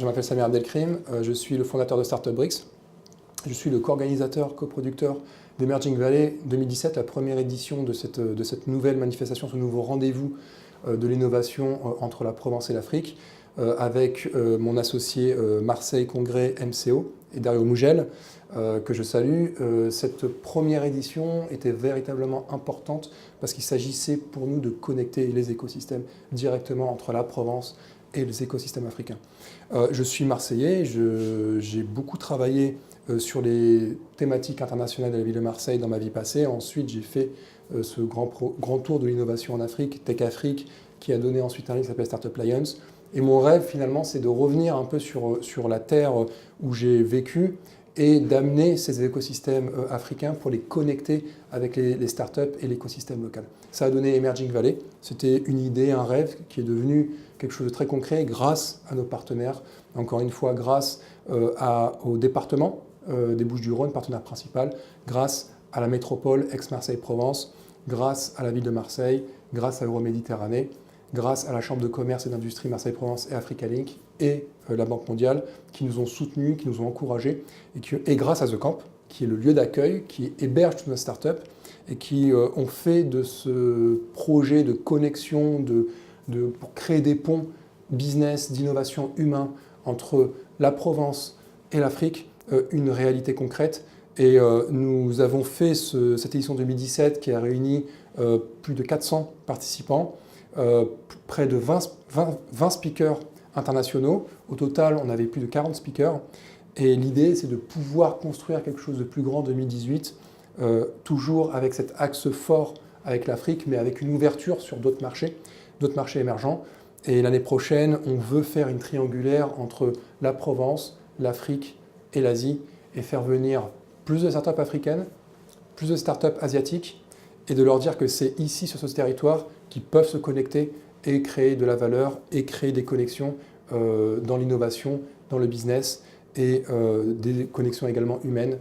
Je m'appelle Samir Abdelkrim, je suis le fondateur de Startup Bricks. Je suis le co-organisateur, coproducteur d'Emerging Valley 2017, la première édition de cette nouvelle manifestation, ce nouveau rendez-vous de l'innovation entre la Provence et l'Afrique, avec mon associé Marseille Congrès MCO et Dario Mougel, que je salue. Cette première édition était véritablement importante parce qu'il s'agissait pour nous de connecter les écosystèmes directement entre la Provence et les écosystèmes africains. Je suis marseillais, j'ai beaucoup travaillé sur les thématiques internationales de la ville de Marseille dans ma vie passée. Ensuite, j'ai fait ce grand tour de l'innovation en Afrique, Tech Afrique, qui a donné ensuite un livre qui s'appelle Startup Lions. Et mon rêve, finalement, c'est de revenir un peu sur la terre où j'ai vécu et d'amener ces écosystèmes africains pour les connecter avec les startups et l'écosystème local. Ça a donné Emerging Valley. C'était une idée, un rêve qui est devenu quelque chose de très concret grâce à nos partenaires. Encore une fois, grâce au département des Bouches-du-Rhône, partenaire principal, grâce à la métropole Aix-Marseille-Provence, grâce à la ville de Marseille, grâce à Euroméditerranée, grâce à la Chambre de commerce et d'industrie Marseille-Provence et Africa Link et la Banque mondiale qui nous ont soutenus, qui nous ont encouragés et grâce à The Camp, qui est le lieu d'accueil, qui héberge toutes nos startups et qui ont fait de ce projet de connexion, pour créer des ponts business, d'innovation humain entre la Provence et l'Afrique, une réalité concrète. Et nous avons fait cette édition 2017 qui a réuni plus de 400 participants, près de 20 speakers internationaux. Au total, on avait plus de 40 speakers. Et l'idée, c'est de pouvoir construire quelque chose de plus grand en 2018, toujours avec cet axe fort avec l'Afrique, mais avec une ouverture sur d'autres marchés émergents. Et l'année prochaine, on veut faire une triangulaire entre la Provence, l'Afrique et l'Asie et faire venir plus de startups africaines, plus de startups asiatiques et de leur dire que c'est ici, sur ce territoire, qu'ils peuvent se connecter et créer de la valeur et créer des connexions dans l'innovation, dans le business et des connexions également humaines.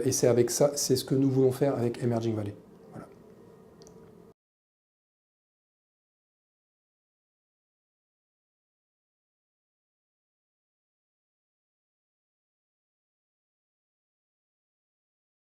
Et c'est avec ça, c'est ce que nous voulons faire avec Emerging Valley.